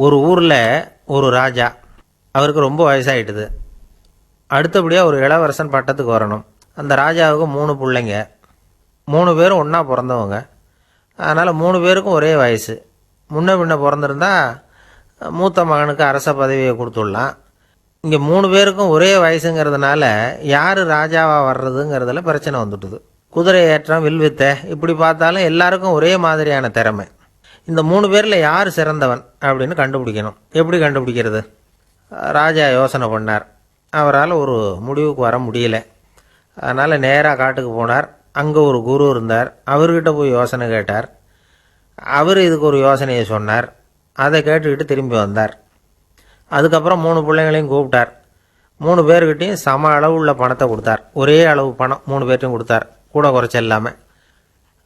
ஒரு ஊரில் ஒரு ராஜா, அவருக்கு ரொம்ப வயசாகிட்டுது. அடுத்தபடியாக ஒரு இளவரசன் பட்டத்துக்கு வரணும். அந்த ராஜாவுக்கு 3 பிள்ளைங்க, 3 பேரும் ஒன்றா பிறந்தவங்க. அதனால் 3 பேருக்கும் ஒரே வயசு. முன்ன பின்ன பிறந்திருந்தா மூத்த மகனுக்கு அரச பதவியை கொடுத்துடலாம். இங்கே 3 பேருக்கும் ஒரே வயசுங்கிறதுனால யார் ராஜாவாக வர்றதுங்கிறதுல பிரச்சனை வந்துட்டுது. குதிரை ஏற்றம், வில்வித்தை, இப்படி பார்த்தாலும் எல்லாருக்கும் ஒரே மாதிரியான திறமை. இந்த 3 பேரில் யார் சிறந்தவன் அப்படின்னு கண்டுபிடிக்கணும். எப்படி கண்டுபிடிக்கிறது? ராஜா யோசனை பண்ணார். அவரால் ஒரு முடிவுக்கு வர முடியல. அதனால் நேராக காட்டுக்கு போனார். அங்கே ஒரு குரு இருந்தார். அவர்கிட்ட போய் யோசனை கேட்டார். அவர் இதுக்கு ஒரு யோசனையை சொன்னார். அதை கேட்டுக்கிட்டு திரும்பி வந்தார். அதுக்கப்புறம் 3 பிள்ளைங்களையும் கூப்பிட்டார். 3 பேர்கிட்டையும் சம அளவு உள்ள பணத்தை கொடுத்தார். ஒரே அளவு பணம் 3 பேர்ட்டையும் கொடுத்தார், கூட குறைச்ச இல்லாமல்.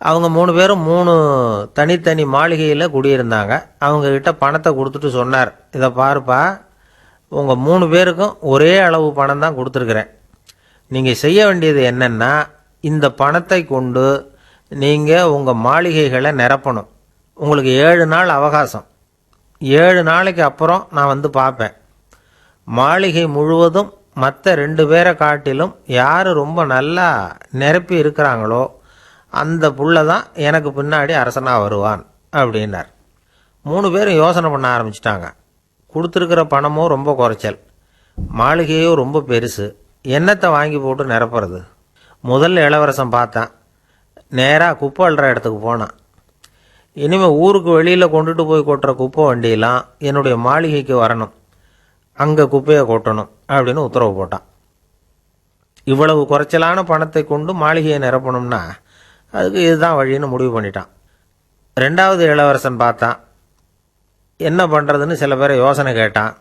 அவங்க 3 பேரும் 3 தனித்தனி மாளிகையில் குடியிருந்தாங்க. அவங்கக்கிட்ட பணத்தை கொடுத்துட்டு சொன்னார், இதை பாருப்பா, உங்கள் 3 பேருக்கும் ஒரே அளவு பணம் தான் கொடுத்துருக்குறேன். நீங்கள் செய்ய வேண்டியது என்னென்னா, இந்த பணத்தை கொண்டு நீங்கள் உங்கள் மாளிகைகளை நிரப்பணும். உங்களுக்கு 7 நாள் அவகாசம். 7 நாளைக்கு அப்புறம் நான் வந்து பார்ப்பேன். மாளிகை முழுவதும் மற்ற 2 பேரை காட்டிலும் யார் ரொம்ப நல்லா நிரப்பி இருக்கிறாங்களோ அந்த புள்ள தான் எனக்கு பின்னாடி அரசனாக வருவான் அப்படின்னார். 3 பேரும் யோசனை பண்ண ஆரம்பிச்சிட்டாங்க. கொடுத்துருக்கிற பணமும் ரொம்ப குறைச்சல், மாளிகையும் ரொம்ப பெருசு, எண்ணத்தை வாங்கி போட்டு நிரப்புறது. முதல்ல இளவரசன் பார்த்தான். நேராக குப்பை அள்ளுற இடத்துக்கு போனான். இனிமேல் ஊருக்கு வெளியில் கொண்டுட்டு போய் கொட்டுற குப்பை வண்டியெல்லாம் என்னுடைய மாளிகைக்கு வரணும், அங்கே குப்பையை கொட்டணும் அப்படின்னு உத்தரவு போட்டான். இவ்வளவு குறைச்சலான பணத்தை கொண்டு மாளிகையை நிரப்பணும்னா அதுக்கு இதுதான் வழின்னு முடிவு பண்ணிட்டான். 2வது இளவரசன் பார்த்தான். என்ன பண்ணுறதுன்னு சில பேரை யோசனை கேட்டான்.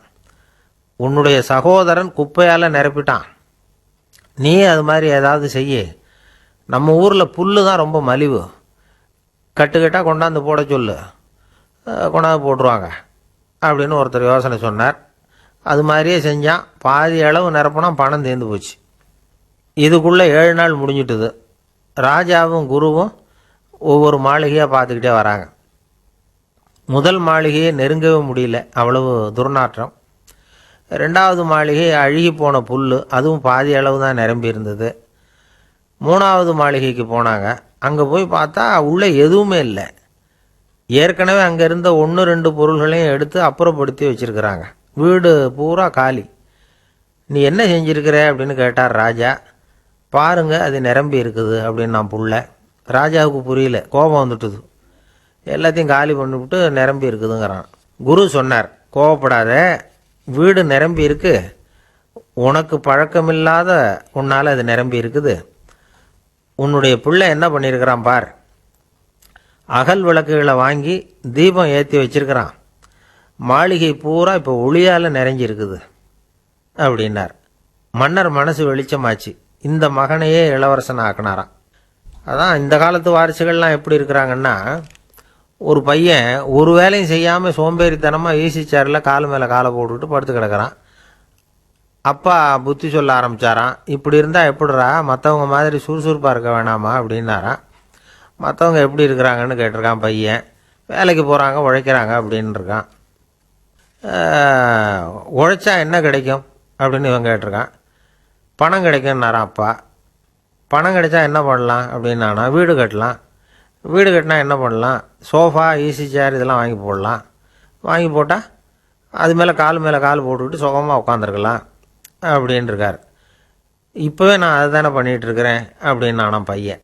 உன்னுடைய சகோதரன் குப்பையால் நிரப்பிட்டான், நீ அது மாதிரி ஏதாவது செய்ய. நம்ம ஊரில் புல்லு தான் ரொம்ப மலிவு, கட்டுக்கட்டாக கொண்டாந்து போட சொல்லு, கொண்டாந்து போட்டுருவாங்க அப்படின்னு ஒருத்தர் யோசனை சொன்னார். அது மாதிரியே செஞ்சான். பாதி அளவு நிரப்புனா பணம் தீர்ந்து போச்சு. இதுக்குள்ளே 7 நாள் முடிஞ்சிட்டுது. ராஜாவும் குருவும் ஒவ்வொரு மாளிகையாக பார்த்துக்கிட்டே வராங்க. முதல் மாளிகையை நெருங்கவே முடியல, அவ்வளவு துர்நாற்றம். 2வது மாளிகை அழுகி போன புல், அதுவும் பாதி அளவு தான் நிரம்பி இருந்தது. 3வது மாளிகைக்கு போனாங்க. அங்கே போய் பார்த்தா உள்ளே எதுவுமே இல்லை. ஏற்கனவே அங்கே இருந்த 1-2 பொருள்களையும் எடுத்து அப்புறப்படுத்தி வச்சுருக்கிறாங்க. வீடு பூரா காலி. நீ என்ன செஞ்சுருக்கிற அப்படின்னு கேட்டார் ராஜா. பாருங்க, அது நிரம்பி இருக்குது அப்படின்னு நான் புள்ள. ராஜாவுக்கு புரியல, கோபம் வந்துட்டுது. எல்லாத்தையும் காலி பண்ணிவிட்டு நிரம்பி இருக்குதுங்கிறான். குரு சொன்னார், கோபப்படாத, வீடு நிரம்பி இருக்கு, உனக்கு பழக்கமில்லாத உன்னால் அது நிரம்பி இருக்குது. உன்னுடைய பிள்ளை என்ன பண்ணியிருக்கிறான் பார், அகல் விளக்குகளை வாங்கி தீபம் ஏற்றி வச்சிருக்கிறான். மாளிகை பூரா இப்போ ஒளியால் நிறைஞ்சிருக்குது அப்படின்னார். மன்னர் மனசு வெளிச்சமாச்சு. இந்த மகனையே இளவரசன் ஆக்கினாராம். அதான் இந்த காலத்து வாரிசுகள்லாம் எப்படி இருக்கிறாங்கன்னா, ஒரு பையன் ஒரு வேலையும் செய்யாமல் சோம்பேறித்தனமாக ஈசி சேரில் கால் மேலே காலை போட்டுக்கிட்டு படுத்து கிடக்கிறான். அப்பா புத்தி சொல்ல ஆரம்பித்தாராம், இப்படி இருந்தால் எப்படிறா, மற்றவங்க மாதிரி சுறுசுறுப்பாக இருக்க வேணாமா அப்படின்னாராம். மற்றவங்க எப்படி இருக்கிறாங்கன்னு கேட்டிருக்கான் பையன். வேலைக்கு போகிறாங்க, உழைக்கிறாங்க அப்படின்னு இருக்கான். உழைச்சா என்ன கிடைக்கும் அப்படின்னு இவன் கேட்டிருக்கான். பணம் கிடைக்கும்னாரான் அப்பா. பணம் கிடைச்சா என்ன பண்ணலாம் அப்படின்னானா, வீடு கட்டலாம். வீடு கட்டினா என்ன பண்ணலாம், சோஃபா, ஈசி சேர் இதெல்லாம் வாங்கி போடலாம். வாங்கி போட்டால் அது மேலே கால் போட்டுக்கிட்டு சுகமாக உட்காந்துருக்கலாம் அப்படின்னு இருக்கார். இப்போவே நான் அதை தானே பண்ணிகிட்ருக்கிறேன் அப்படின்னு நானும் பையன்.